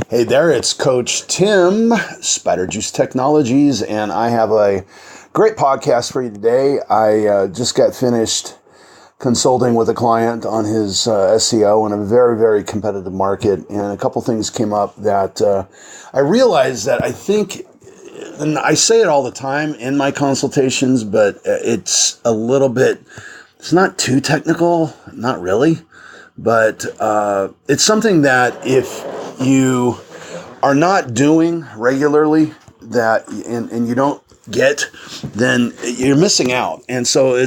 Hey there, it's Coach Tim, Spider Juice Technologies, and I have a great podcast for you today. I just got finished consulting with a client on his SEO in a very, very competitive market, and a couple things came up that I realized that I think, and I say it all the time in my consultations, but it's a little bit, it's not too technical, not really, but it's something that if you are not doing regularly that and you don't get, then you're missing out. And so I'm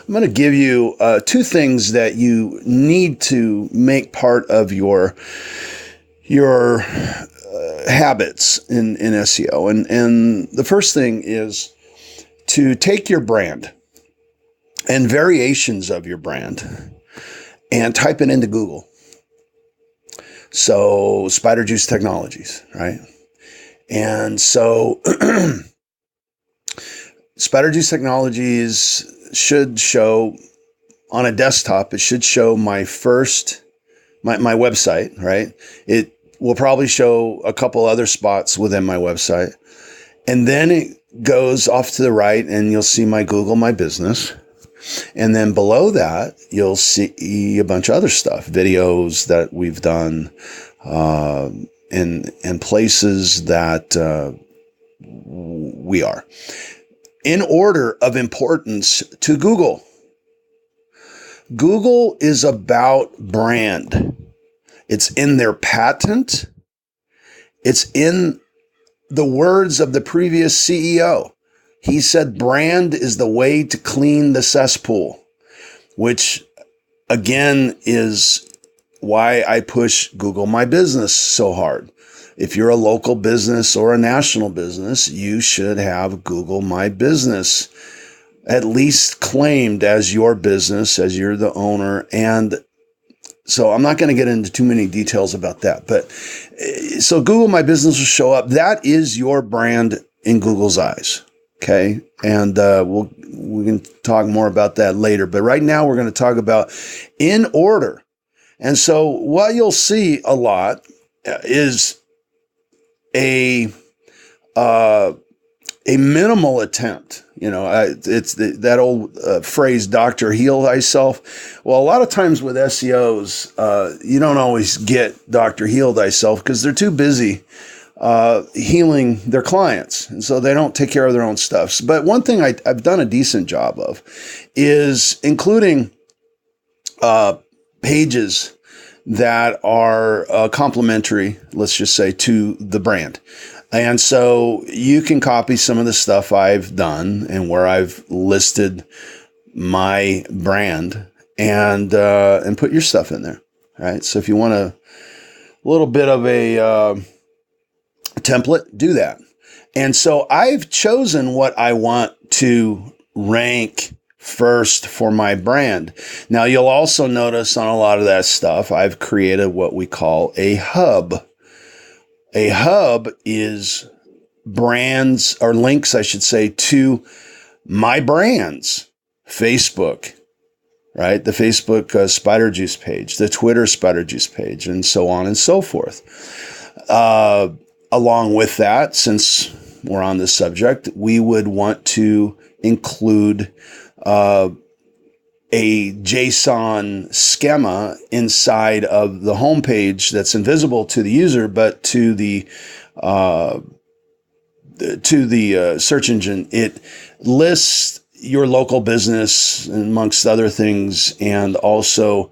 going to give you two things that you need to make part of your habits in SEO. And the first thing is to take your brand and variations of your brand and type it into Google. So Spider Juice Technologies, right? And so Spider Juice Technologies should show on a desktop. It should show my website, right? It will probably show a couple other spots within my website. And then it goes off to the right and you'll see my Google My Business. And then below that, you'll see a bunch of other stuff, videos that we've done, and places that we are. In order of importance to Google. Google is about brand. It's in their patent. It's in the words of the previous CEO. He said brand is the way to clean the cesspool, which again is why I push Google My Business so hard. If you're a local business or a national business, you should have Google My Business at least claimed as your business, as you're the owner. And so I'm not going to get into too many details about that. But so Google My Business will show up. That is your brand in Google's eyes. Okay. And we can talk more about that later. But right now we're going to talk about in order. And so what you'll see a lot is a minimal attempt. You know, it's that old phrase, Dr. Heal Thyself. Well, a lot of times with SEOs, you don't always get Dr. Heal Thyself because they're too busy healing their clients. And so they don't take care of their own stuff. But one thing I've done a decent job of is including pages that are complementary, let's just say, to the brand. And so you can copy some of the stuff I've done and where I've listed my brand and put your stuff in there. Right. So if you want a little bit of a template, do that. And so I've chosen what I want to rank first for my brand. Now, you'll also notice on a lot of that stuff, I've created what we call a hub. A hub is brands or links, I should say, to my brands, Facebook, right? The Facebook Spider Juice page, the Twitter Spider Juice page, and so on and so forth. Along with that, since we're on this subject, we would want to include a JSON schema inside of the homepage that's invisible to the user, but to the search engine. It lists your local business amongst other things, and also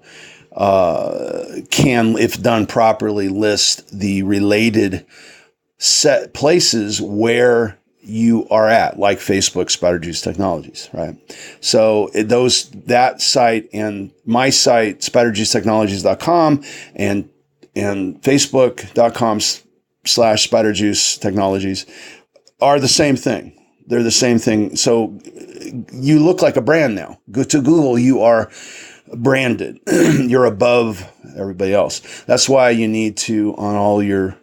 can, if done properly, list the related set places where you are at, like Facebook Spider Juice Technologies, right? So that site and my site, spiderjuicetechnologies.com, and facebook.com/Spider Juice Technologies are the same thing. They're the same thing. So you look like a brand now. Go to Google, you are branded. You're above everybody else. That's why you need to, on all your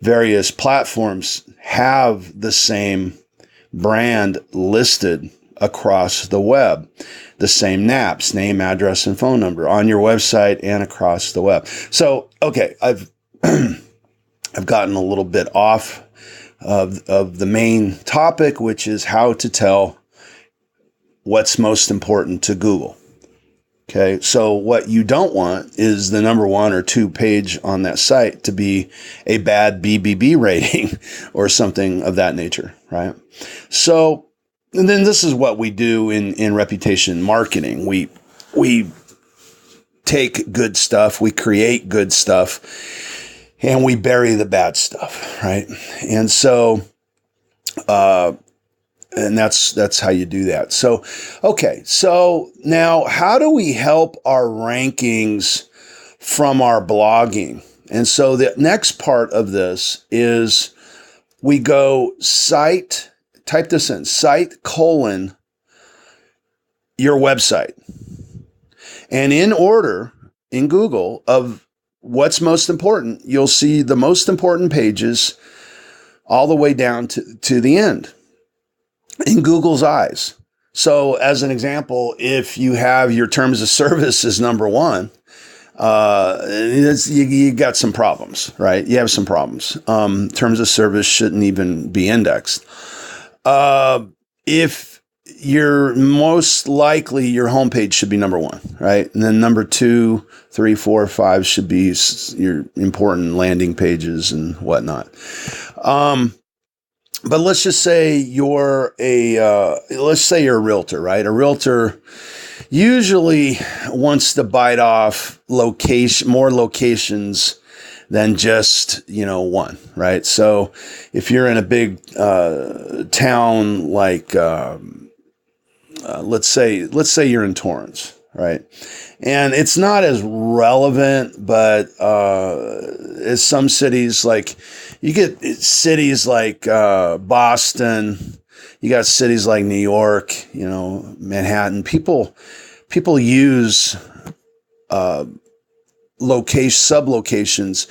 various platforms, have the same brand listed across the web, the same NAPs, name, address, and phone number on your website and across the web. So, okay, I've I've gotten a little bit off of the main topic, which is how to tell what's most important to Google. Okay, so what you don't want is the number 1 or 2 page on that site to be a bad BBB rating or something of that nature, right? So, and then this is what we do in reputation marketing. We take good stuff, we create good stuff, and we bury the bad stuff, right? And so, and that's how you do that. So, okay. So now how do we help our rankings from our blogging? And so the next part of this is we go type this in, site : your website. And in order in Google of what's most important, you'll see the most important pages all the way down to the end. In Google's eyes. So as an example, if you have your terms of service as number 1, you got some problems, right? You have some problems. Terms of service shouldn't even be indexed. If you're most likely, your homepage should be number 1, right? And then number 2, 3, 4, 5 should be your important landing pages and whatnot. But let's just say you're a realtor, right? A realtor usually wants to bite off more locations than just, 1, right? So if you're in a big town like, let's say you're in Torrance, right? And it's not as relevant, but as some cities, like you get cities like Boston, you got cities like New York, Manhattan. People use sub-locations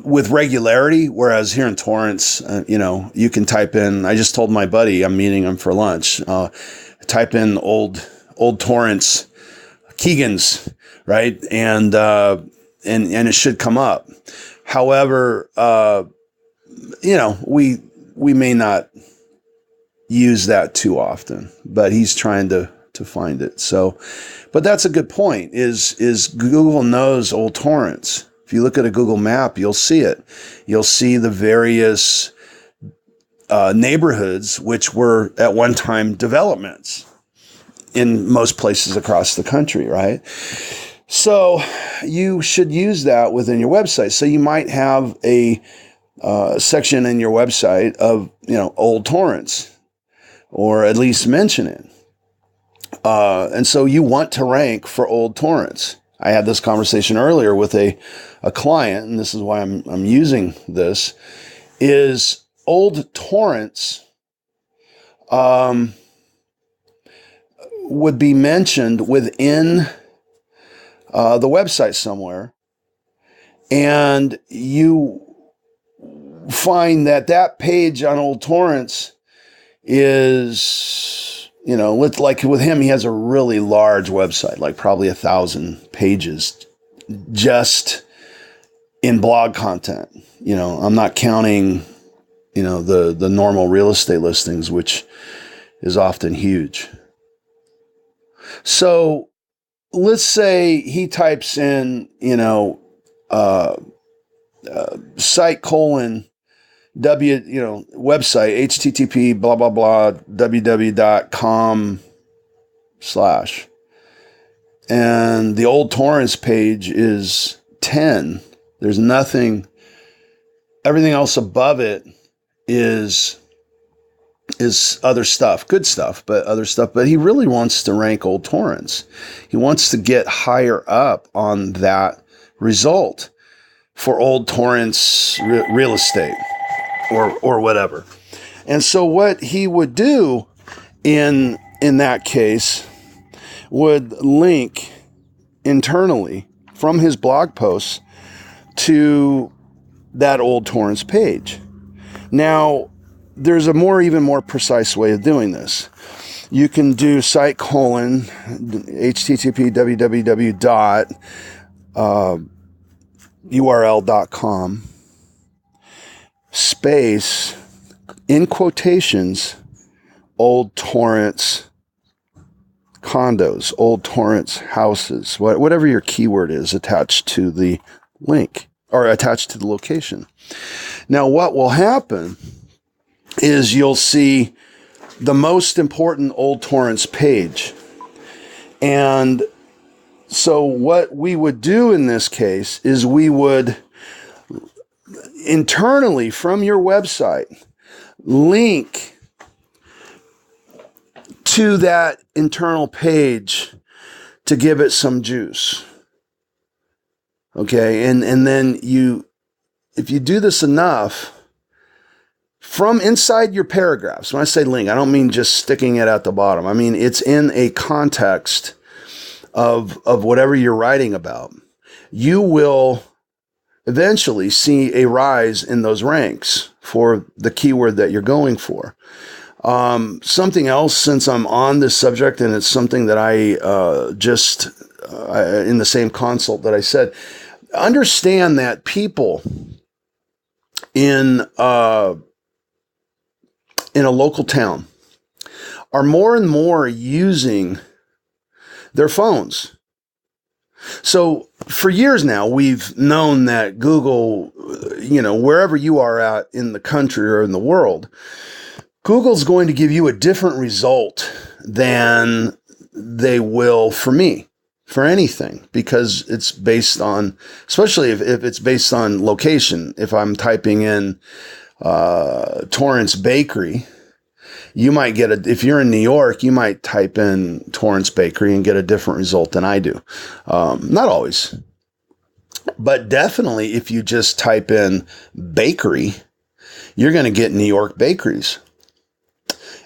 with regularity, whereas here in Torrance, you can type in. I just told my buddy I'm meeting him for lunch. Type in old Torrance Keegan's, right? And it should come up. However, we may not use that too often, but he's trying to find it. So, but that's a good point is Google knows Old Torrance. If you look at a Google map, you'll see it. You'll see the various neighborhoods, which were at one time developments in most places across the country, right? So you should use that within your website. So you might have a section in your website of, Old Torrance, or at least mention it. And so you want to rank for Old Torrance. I had this conversation earlier with a client, and this is why I'm using this, is Old Torrance would be mentioned within the website somewhere, and you find that page on Old Torrance is, like with him, he has a really large website, like probably 1,000 pages just in blog content. I'm not counting, the normal real estate listings, which is often huge. So let's say he types in, site : website, http blah, blah, blah, www.com/. And the Old Torrance page is 10. There's nothing, everything else above it is other stuff, good stuff, but other stuff. But he really wants to rank Old Torrance. He wants to get higher up on that result for Old Torrance real estate or whatever. And so what he would do in that case would link internally from his blog posts to that Old Torrance page. Now, there's even more precise way of doing this. You can do site : http www.url.com space, in quotations, Old Torrance condos, Old Torrance houses, whatever your keyword is attached to the link or attached to the location. Now, what will happen is you'll see the most important Old Torrance page. And so what we would do in this case is we would internally from your website link to that internal page to give it some juice. Okay, and then if you do this enough, from inside your paragraphs, when I say link, I don't mean just sticking it at the bottom. I mean, it's in a context of whatever you're writing about. You will eventually see a rise in those ranks for the keyword that you're going for. Something else, since I'm on this subject, and it's something that I in the same consult that I said, understand that people in a local town are more and more using their phones. So for years now, we've known that Google, wherever you are at in the country or in the world, Google's going to give you a different result than they will for me, for anything, because it's based on, especially if it's based on location. If I'm typing in Torrance Bakery, you might get if you're in New York, you might type in Torrance Bakery and get a different result than I do. Not always, but definitely if you just type in bakery, you're going to get New York bakeries.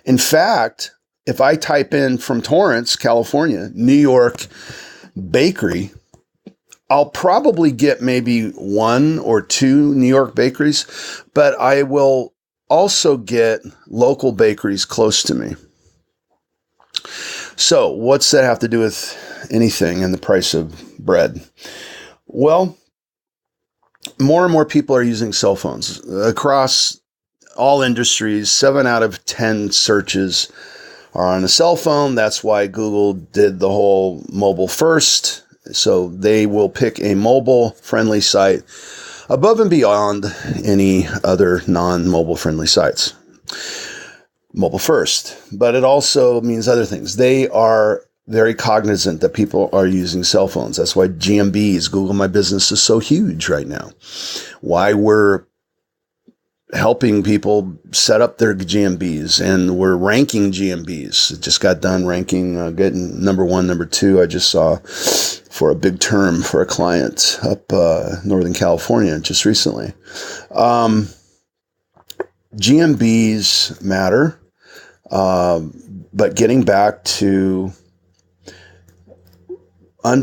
In fact, if I type in from Torrance, California, New York bakery, I'll probably get maybe 1 or 2 New York bakeries, but I will also get local bakeries close to me. So what's that have to do with anything and the price of bread? Well, more and more people are using cell phones across all industries. 7 out of 10 searches are on a cell phone. That's why Google did the whole mobile first. So they will pick a mobile friendly site above and beyond any other non-mobile friendly sites. Mobile first. But it also means other things. They are very cognizant that people are using cell phones. That's why GMBs, Google My Business, is so huge right now. Why we're helping people set up their GMBs, and we're ranking GMBs. It just got done ranking, getting number 1, number 2. I just saw for a big term for a client up Northern California just recently. GMBs matter, but getting back to,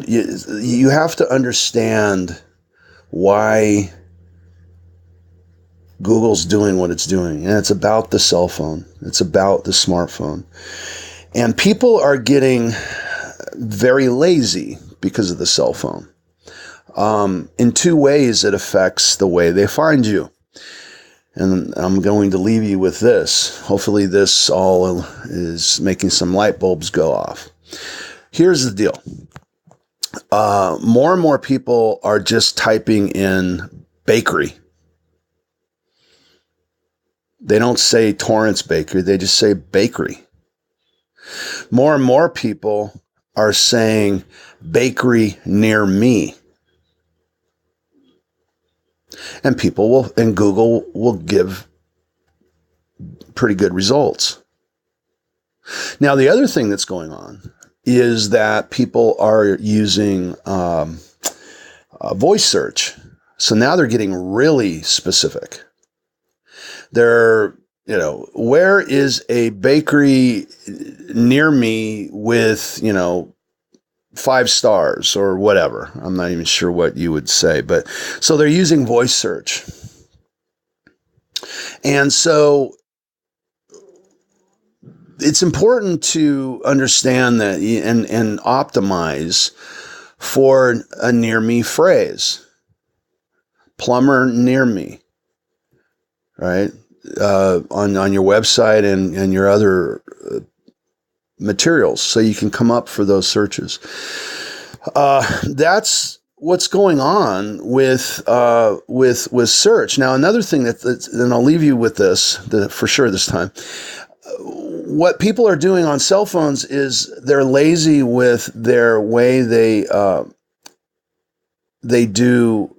you have to understand why Google's doing what it's doing. And it's about the cell phone. It's about the smartphone. And people are getting very lazy because of the cell phone. In 2 ways, it affects the way they find you. And I'm going to leave you with this. Hopefully this all is making some light bulbs go off. Here's the deal. More and more people are just typing in bakery. They don't say Torrance Bakery, they just say bakery. More and more people are saying bakery near me. And Google will give pretty good results. Now, the other thing that's going on is that people are using voice search. So now they're getting really specific. They're, where is a bakery near me with, 5 stars or whatever. I'm not even sure what you would say, but so they're using voice search. And so it's important to understand that and optimize for a near me phrase. Plumber near me. right? On your website and your other materials, so you can come up for those searches. That's what's going on with search. Now, another thing and I'll leave you with this for sure this time. What people are doing on cell phones is they're lazy with their way they do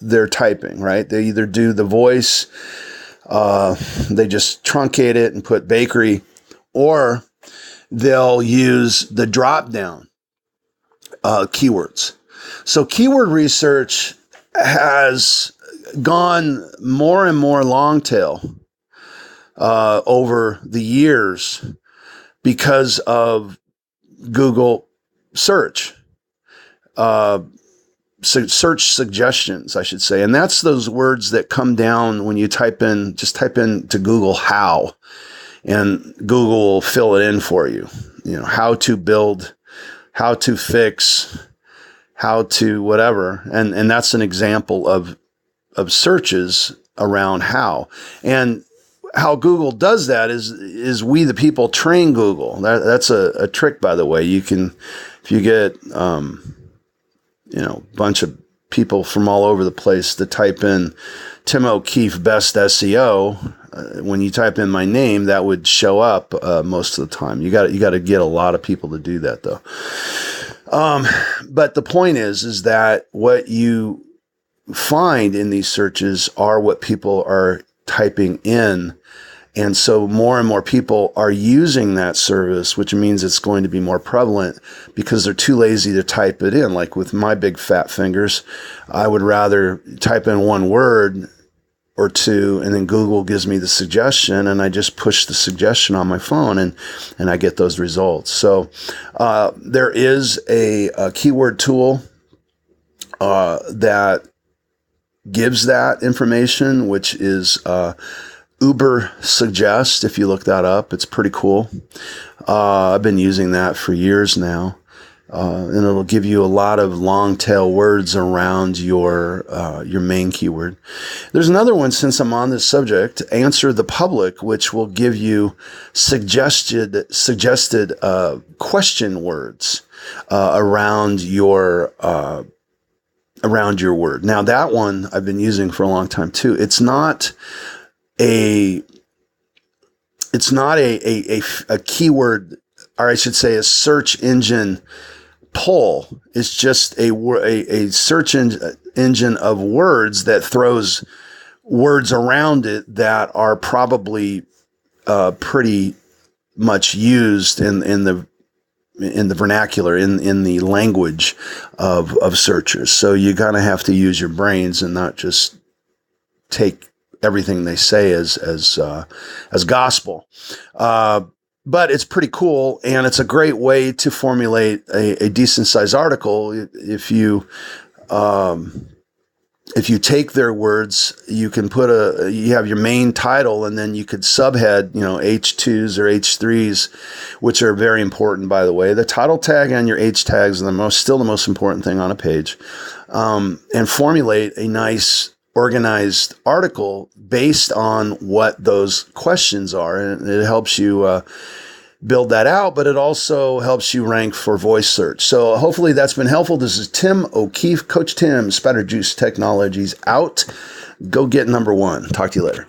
their typing, right? They either do the voice, they just truncate it and put bakery, or they'll use the drop down keywords. So keyword research has gone more and more long tail over the years because of Google search. Search suggestions, I should say. And that's those words that come down when you type into Google how, and Google will fill it in for you. You know, how to build, how to fix, how to whatever. And that's an example of searches around how. And how Google does that is we, the people, train Google. That's a trick, by the way. You can, if you get, a bunch of people from all over the place to type in Tim O'Keefe best SEO. When you type in my name, that would show up most of the time. You got to get a lot of people to do that, though. But the point is that what you find in these searches are what people are typing in. And so more and more people are using that service, which means it's going to be more prevalent because they're too lazy to type it in. Like with my big fat fingers, I would rather type in one word or two, and then Google gives me the suggestion, and I just push the suggestion on my phone, and I get those results. So there is a keyword tool that gives that information, which is Ubersuggest. If you look that up, it's pretty cool. I've been using that for years now. And it'll give you a lot of long tail words around your main keyword. There's another one, since I'm on this subject, Answer the Public, which will give you suggested question words around your word. Now that one I've been using for a long time too. It's not a keyword, or I should say a search engine pull. It's just a search engine of words that throws words around it that are probably pretty much used in the vernacular, in the language of searchers. So you gotta have to use your brains and not just take everything they say as gospel. But it's pretty cool, and it's a great way to formulate a decent sized article. If you take their words, you can you have your main title, and then you could subhead, H2s or H3s, which are very important, by the way. The title tag and your H tags are still the most important thing on a page, and formulate a nice organized article based on what those questions are. And it helps you build that out, but it also helps you rank for voice search. So hopefully that's been helpful. This is Tim O'Keefe, Coach Tim, Spatter Juice Technologies out. Go get number one. Talk to you later.